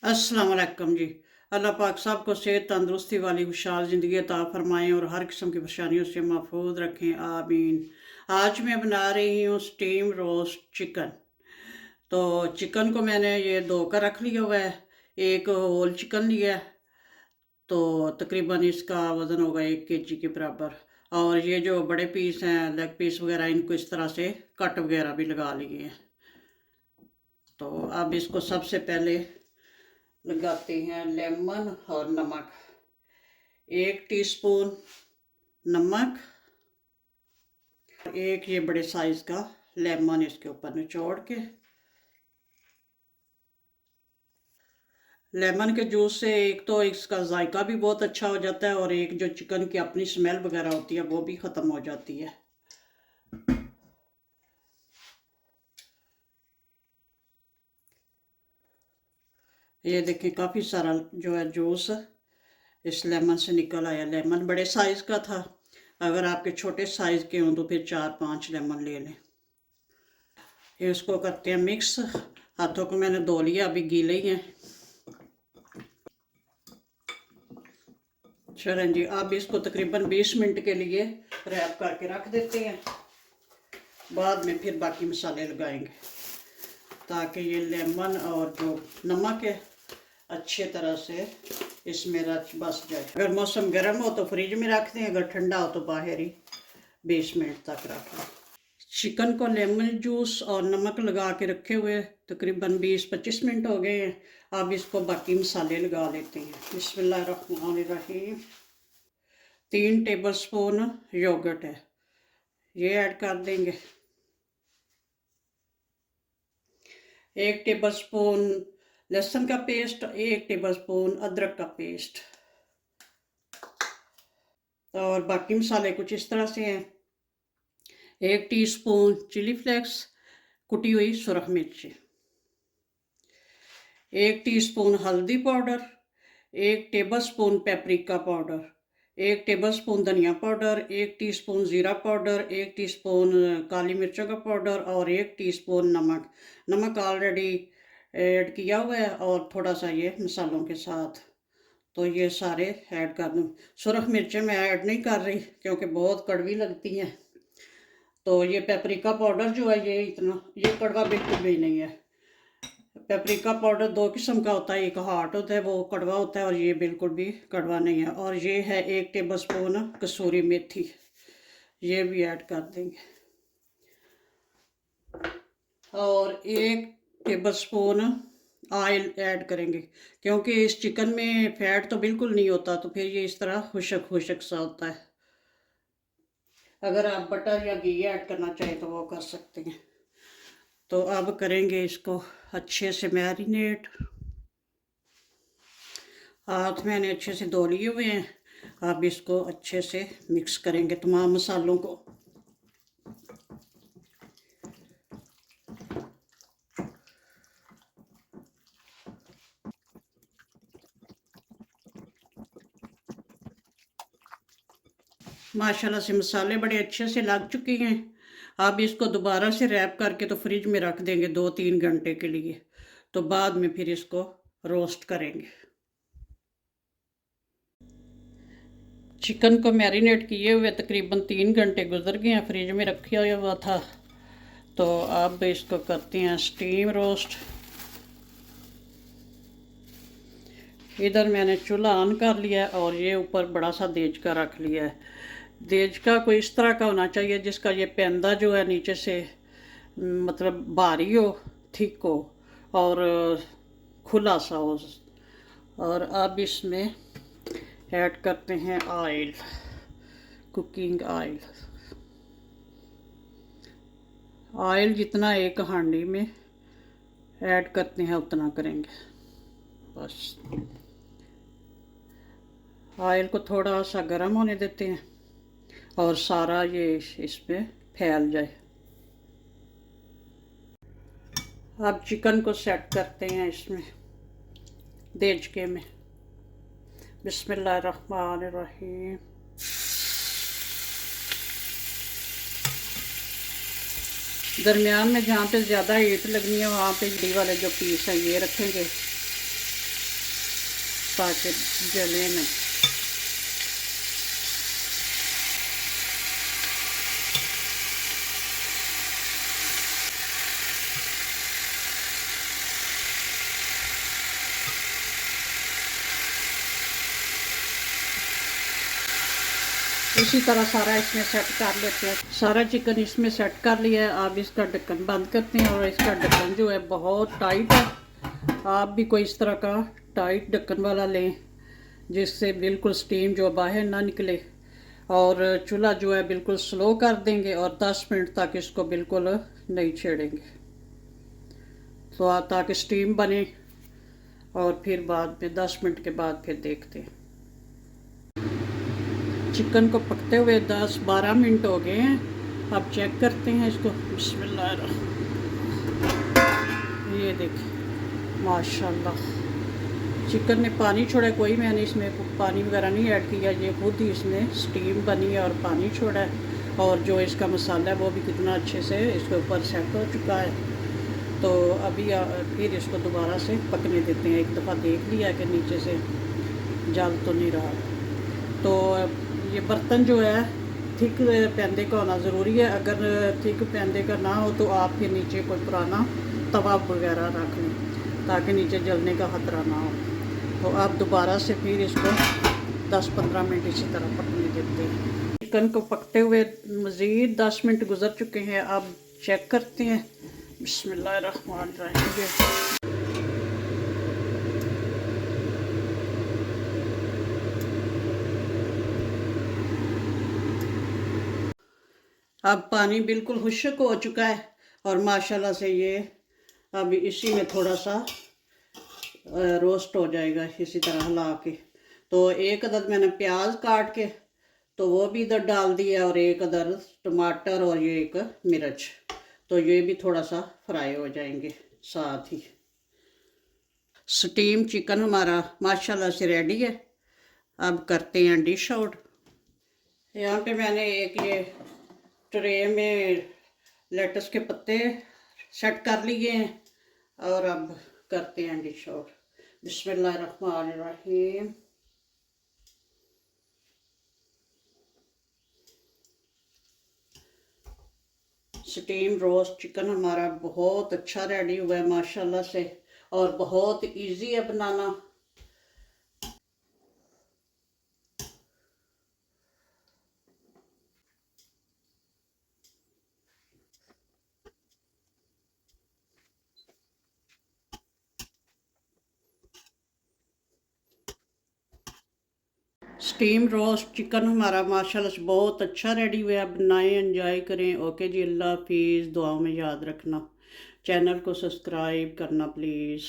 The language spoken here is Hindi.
अस्सलाम वालेकुम जी। अल्लाह पाक सब को सेहत तंदुरुस्ती वाली खुशहाल ज़िंदगी अता फ़रमाएँ और हर किस्म की परेशानियों से महफूज रखें, आमीन। आज मैं बना रही हूँ स्टीम रोस्ट चिकन। तो चिकन को मैंने ये धो कर रख लिया हुआ है। एक होल चिकन लिया है, तो तकरीबन इसका वज़न होगा 1 केजी के बराबर। और ये जो बड़े पीस हैं, लेग पीस वगैरह, इनको इस तरह से कट वगैरह भी लगा लिए हैं। तो अब इसको सबसे पहले लगाते हैं लेमन और नमक। 1 टीस्पून नमक, एक ये बड़े साइज का लेमन इसके ऊपर निचोड़ के। लेमन के जूस से एक तो इसका जायका भी बहुत अच्छा हो जाता है और एक जो चिकन की अपनी स्मेल वगैरह होती है वो भी ख़त्म हो जाती है। ये देखिए काफ़ी सारा जो है जूस इस लेमन से निकल आया। लेमन बड़े साइज़ का था, अगर आपके छोटे साइज़ के हों तो फिर 4-5 लेमन ले लें। ये इसको करते हैं मिक्स। हाथों को मैंने धो लिया, अभी गीले ही हैं। चलें जी, अब इसको तकरीबन 20 मिनट के लिए रैप करके रख देते हैं। बाद में फिर बाकी मसाले लगाएंगे ताकि ये लेमन और जो नमक है अच्छे तरह से इसमें रच बस जाए। अगर मौसम गर्म हो तो फ्रिज में रख दें, अगर ठंडा हो तो बाहर ही 20 मिनट तक रख लें। चिकन को लेमन जूस और नमक लगा के रखे हुए तकरीबन 20-25 मिनट हो गए हैं। अब इसको बाकी मसाले लगा लेते हैं। बिस्मिल्लाहिर्रहमानिर्रहीम। 3 टेबलस्पून योगर्ट है, ये ऐड कर देंगे। 1 टेबलस्पून लहसुन का पेस्ट, 1 टेबलस्पून अदरक का पेस्ट। और बाकी मसाले कुछ इस तरह से हैं। 1 टीस्पून चिली फ्लेक्स, कुटी हुई सुरख मिर्ची। 1 टीस्पून हल्दी powder, 1 tablespoon paprika powder, 1 tablespoon धनिया पाउडर, 1 टीस्पून ज़ीरा पाउडर, 1 टीस्पून काली मिर्चों का पाउडर और 1 टीस्पून नमक। नमक ऑलरेडी ऐड किया हुआ है और थोड़ा सा ये मसालों के साथ, तो ये सारे ऐड कर दूँ। सुरख मिर्चें मैं ऐड नहीं कर रही क्योंकि बहुत कड़वी लगती हैं। तो ये पेपरिका पाउडर जो है ये कड़वा बिल्कुल भी नहीं है। पेपरिका पाउडर 2 किस्म का होता है, एक हॉट होता है वो कड़वा होता है और ये बिल्कुल भी कड़वा नहीं है। और ये है 1 टेबलस्पून कसूरी मेथी, ये भी ऐड कर देंगे। और 1 टेबलस्पून ऑयल ऐड करेंगे क्योंकि इस चिकन में फैट तो बिल्कुल नहीं होता, तो फिर ये इस तरह खुशक खुशक सा होता है। अगर आप बटर या घी ऐड करना चाहें तो वो कर सकते हैं। तो अब करेंगे इसको अच्छे से मैरिनेट। हाथ मैंने अच्छे से धो लिए हुए हैं। अब इसको अच्छे से मिक्स करेंगे तमाम मसालों को। माशाल्लाह से मसाले बड़े अच्छे से लग चुके हैं। अब इसको दोबारा से रैप करके तो फ्रिज में रख देंगे 2-3 घंटे के लिए। तो बाद में फिर इसको रोस्ट करेंगे। चिकन को मैरिनेट किए हुए तकरीबन 3 घंटे गुजर गए हैं, फ्रिज में रखा हुआ था। तो अब इसको करते हैं स्टीम रोस्ट। इधर मैंने चूल्हा ऑन कर लिया है और ये ऊपर बड़ा सा देचका रख लिया है। देचका कोई इस तरह का होना चाहिए जिसका ये पेंदा जो है नीचे से मतलब भारी हो, थिक हो और खुला सा हो। और अब इसमें ऐड करते हैं ऑयल, कुकिंग ऑयल। ऑयल जितना एक हांडी में ऐड करते हैं उतना करेंगे बस। ऑयल को थोड़ा सा गर्म होने देते हैं और सारा ये इसमें फैल जाए। अब चिकन को सेट करते हैं इसमें देचके में। बिस्मिल्लाहिर्रहमानिर्रहीम। दरमियान में जहाँ पे ज़्यादा हीट लगनी है वहाँ पे बड़ी वाले जो पीस हैं ये रखेंगे ताकि जले नहीं। इसी तरह सारा इसमें सेट कर लेते हैं। सारा चिकन इसमें सेट कर लिया है। आप इसका ढक्कन बंद करते हैं और इसका ढक्कन जो है बहुत टाइट है। आप भी कोई इस तरह का टाइट ढक्कन वाला लें जिससे बिल्कुल स्टीम जो बाहर ना निकले। और चूल्हा जो है बिल्कुल स्लो कर देंगे और 10 मिनट तक इसको बिल्कुल नहीं छेड़ेंगे तो ताकि स्टीम बने। और फिर बाद में 10 मिनट के बाद फिर देखते हैं। चिकन को पकते हुए 10-12 मिनट हो गए हैं। अब चेक करते हैं इसको। बिस्मिल्लाह। ये देखिए माशाल्लाह चिकन ने पानी छोड़ा। कोई मैंने इसमें पानी वगैरह नहीं ऐड किया, ये खुद ही इसमें स्टीम बनी है और पानी छोड़ा है। और जो इसका मसाला है वो भी कितना अच्छे से इसके ऊपर सेट हो चुका है। तो अभी फिर इसको दोबारा से पकने देते हैं। एक दफ़ा देख लिया कि नीचे से जल तो नहीं रहा। तो ये बर्तन जो है थिक पैंदे का होना ज़रूरी है। अगर थिक पैंदे का ना हो तो आप फिर नीचे कोई पुराना तवा वगैरह रख लें ताकि नीचे जलने का ख़तरा ना हो। तो आप दोबारा से फिर इसको 10-15 मिनट इसी तरह पकने देते हैं। चिकन को पकते हुए मज़ीद 10 मिनट गुजर चुके हैं। अब चेक करते हैं। बिस्मिल्लाहिर्रहमानिर्रहीम। अब पानी बिल्कुल खुश्क हो चुका है और माशाल्लाह से ये अब इसी में थोड़ा सा रोस्ट हो जाएगा इसी तरह हिला के। तो एक अदद मैंने प्याज काट के तो वो भी इधर डाल दिया और एक अदद टमाटर और ये एक मिर्च। तो ये भी थोड़ा सा फ्राई हो जाएंगे साथ ही। स्टीम चिकन हमारा माशाल्लाह से रेडी है। अब करते हैं डिश आउट। यहाँ पे मैंने एक ये ट्रे में लेटस के पत्ते सेट कर लिए हैं और अब करते हैं डिश आउट। बिस्मिल्लाहिर्रहमानिर्रहीम। स्टीम रोस्ट चिकन हमारा बहुत अच्छा रेडी हुआ है माशाल्लाह से और बहुत इजी है बनाना। स्टीम रोस्ट चिकन हमारा माशाल्लाह से बहुत अच्छा रेडी हुआ है। आप बनाएं, एंजॉय करें। ओके जी, अल्लाह हाफिज़। दुआओं में याद रखना। चैनल को सब्सक्राइब करना प्लीज़।